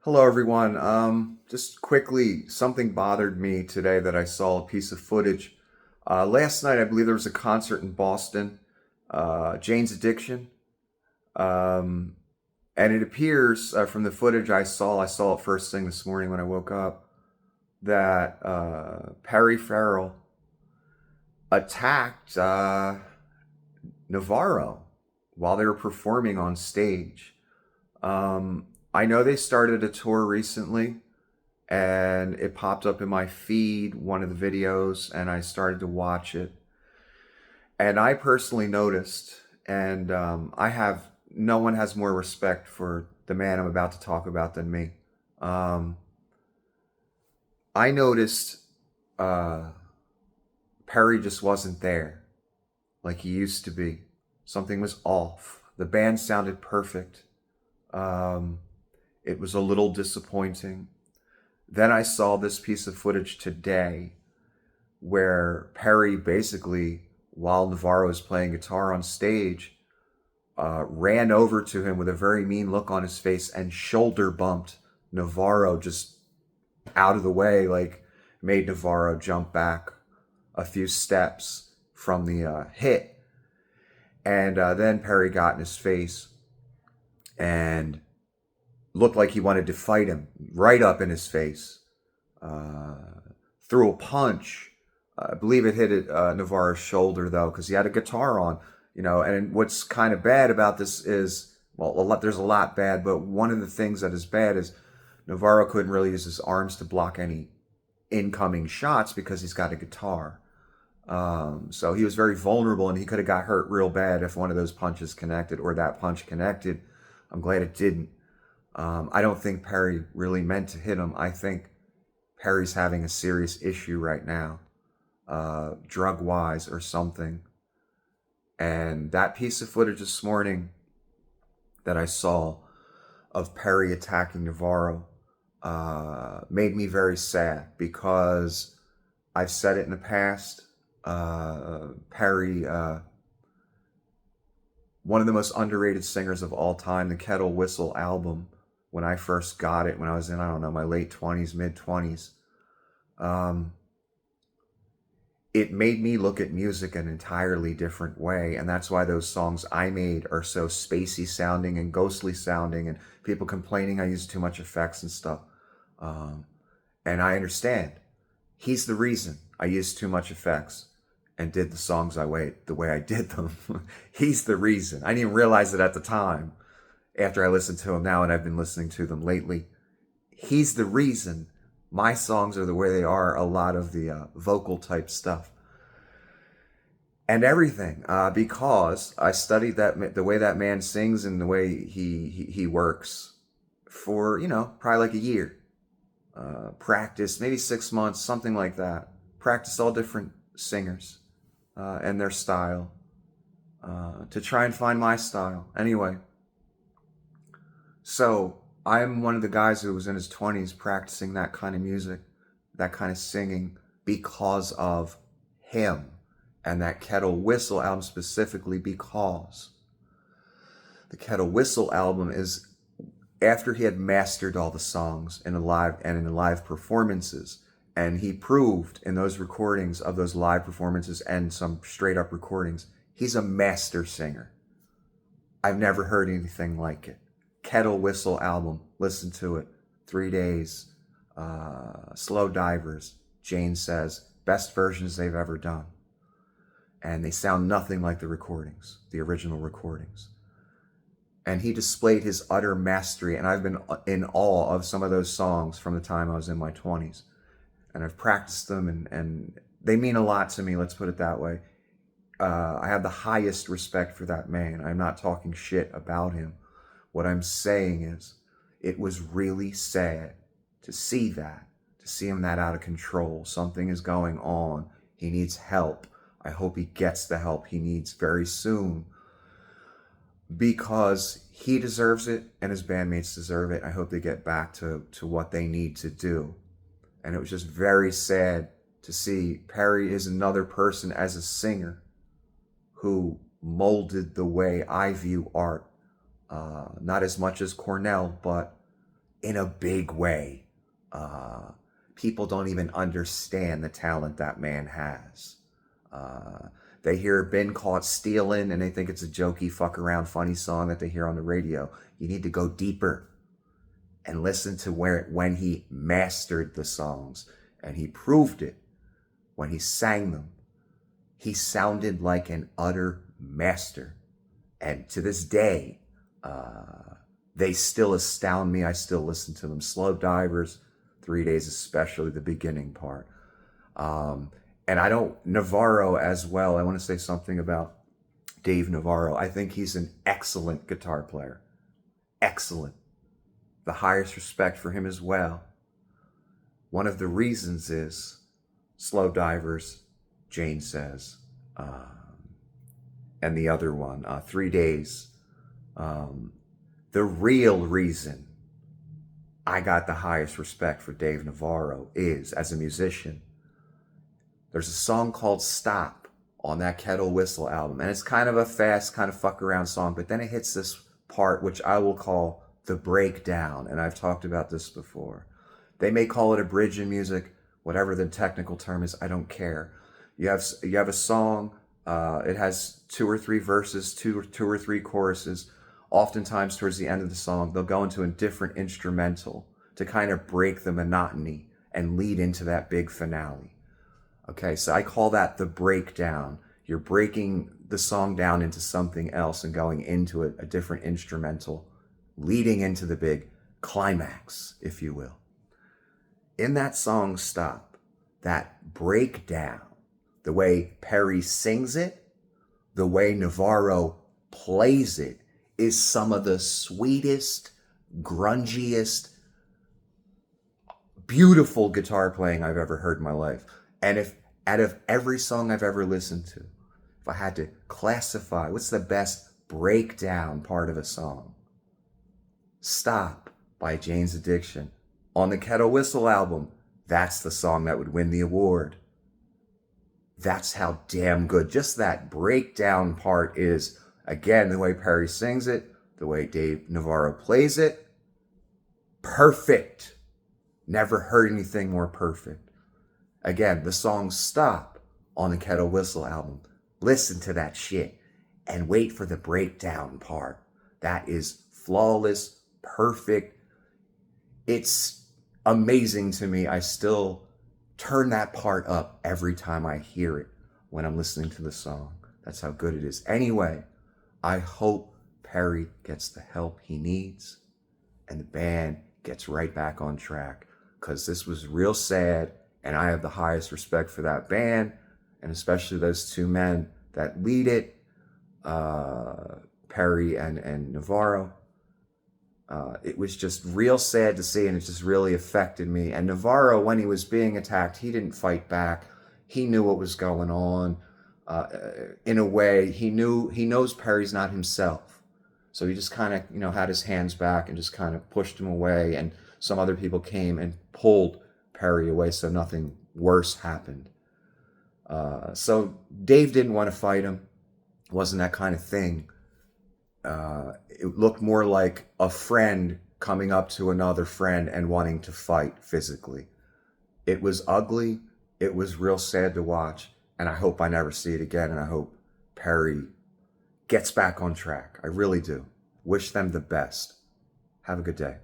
Hello, everyone. Just quickly, something bothered me today that I saw a piece of footage. Last night, I believe there was a concert in Boston, Jane's Addiction. Um, and it appears from the footage I saw it first thing this morning when I woke up, that Perry Farrell attacked Navarro while they were performing on stage. I know they started a tour recently, and it popped up in my feed, one of the videos, and I started to watch it. And I personally noticed, and I have no one has more respect for the man I'm about to talk about than me. Um, I noticed uh, Perry just wasn't there like he used to be. Something was off. The band sounded perfect. Um, it was a little disappointing. Then I saw this piece of footage today where Perry basically, while Navarro was playing guitar on stage, ran over to him with a very mean look on his face and shoulder bumped Navarro just out of the way, like made Navarro jump back a few steps from the hit. And then Perry got in his face and looked like he wanted to fight him right up in his face. Uh, Threw a punch. I believe it hit Navarro's shoulder though, because he had a guitar on. And what's kind of bad about this is, well, there's a lot bad, but one of the things that is bad is Navarro couldn't really use his arms to block any incoming shots because he's got a guitar. So he was very vulnerable, and he could have got hurt real bad if one of those punches connected or that punch connected. I'm glad it didn't. I don't think Perry really meant to hit him. I think Perry's having a serious issue right now, drug wise or something. And that piece of footage this morning that I saw of Perry attacking Navarro made me very sad, because I've said it in the past. Perry, one of the most underrated singers of all time, the Kettle Whistle album, when I first got it, when I was in, I don't know, my late 20s, mid 20s, um, it made me look at music an entirely different way. And that's why those songs I made are so spacey sounding and ghostly sounding, and people complaining I use too much effects and stuff. Um, and I understand. He's the reason I used too much effects and did the songs the way I did them. He's the reason. I didn't realize it at the time. After I listened to them now, and I've been listening to them lately, he's the reason my songs are the way they are. A lot of the vocal type stuff and everything, because I studied the way that man sings and the way he works for, probably like a year. Practice maybe 6 months, something like that. Practice all different singers and their style, to try and find my style. Anyway, so I'm one of the guys who was in his 20s practicing that kind of music, that kind of singing, because of him, and that Kettle Whistle album specifically, because the Kettle Whistle album is after he had mastered all the songs in the live performances. And he proved in those recordings of those live performances and some straight up recordings, he's a master singer. I've never heard anything like it. Kettle Whistle album, listen to it. 3 days. Slow Divers, Jane says, best versions they've ever done. And they sound nothing like the recordings, the original recordings. And he displayed his utter mastery, and I've been in awe of some of those songs from the time I was in my 20s. And I've practiced them, and they mean a lot to me, let's put it that way. I have the highest respect for that man. I'm not talking shit about him. What I'm saying is, it was really sad to see him that out of control. Something is going on. He needs help. I hope he gets the help he needs very soon, because he deserves it and his bandmates deserve it. I hope they get back to what they need to do. And it was just very sad to see Perry is another person as a singer who molded the way I view art. Not as much as Cornell, but in a big way. People don't even understand the talent that man has. They hear Been Caught Stealing and they think it's a jokey, fuck around, funny song that they hear on the radio. You need to go deeper and listen to when he mastered the songs, and he proved it when he sang them. He sounded like an utter master, and to this day, they still astound me. I still listen to them. Slow Divers, 3 Days, especially the beginning part. And I don't, Navarro as well. I want to say something about Dave Navarro. I think he's an excellent guitar player. Excellent. The highest respect for him as well. One of the reasons is Slow Divers, Jane says, and the other one, 3 Days. The real reason I got the highest respect for Dave Navarro is, as a musician, there's a song called Stop on that Kettle Whistle album. And it's kind of a fast, kind of fuck around song, but then it hits this part, which I will call the breakdown. And I've talked about this before. They may call it a bridge in music, whatever the technical term is, I don't care. You have a song, it has 2 or 3 verses, two or three choruses. Oftentimes towards the end of the song, they'll go into a different instrumental to kind of break the monotony and lead into that big finale. Okay, so I call that the breakdown. You're breaking the song down into something else and going into a different instrumental, leading into the big climax, if you will. In that song Stop, that breakdown, the way Perry sings it, the way Navarro plays it, is some of the sweetest, grungiest, beautiful guitar playing I've ever heard in my life. And if out of every song I've ever listened to, if I had to classify what's the best breakdown part of a song, Stop by Jane's Addiction on the Kettle Whistle album, that's the song that would win the award. That's how damn good just that breakdown part is. Again, the way Perry sings it, the way Dave Navarro plays it, perfect. Never heard anything more perfect. Again, the song Stop on the Kettle Whistle album. Listen to that shit and wait for the breakdown part. That is flawless, perfect. It's amazing to me. I still turn that part up every time I hear it when I'm listening to the song. That's how good it is. Anyway, I hope Perry gets the help he needs and the band gets right back on track, because this was real sad, and I have the highest respect for that band, and especially those 2 men that lead it, Perry and Navarro. It was just real sad to see, and it just really affected me. And Navarro, when he was being attacked, he didn't fight back. He knew what was going on. In a way, he knows Perry's not himself. So he just kind of, had his hands back and just kind of pushed him away. And some other people came and pulled Perry away so nothing worse happened. So Dave didn't want to fight him. It wasn't that kind of thing. It looked more like a friend coming up to another friend and wanting to fight physically. It was ugly. It was real sad to watch. And I hope I never see it again. And I hope Perry gets back on track. I really do. Wish them the best. Have a good day.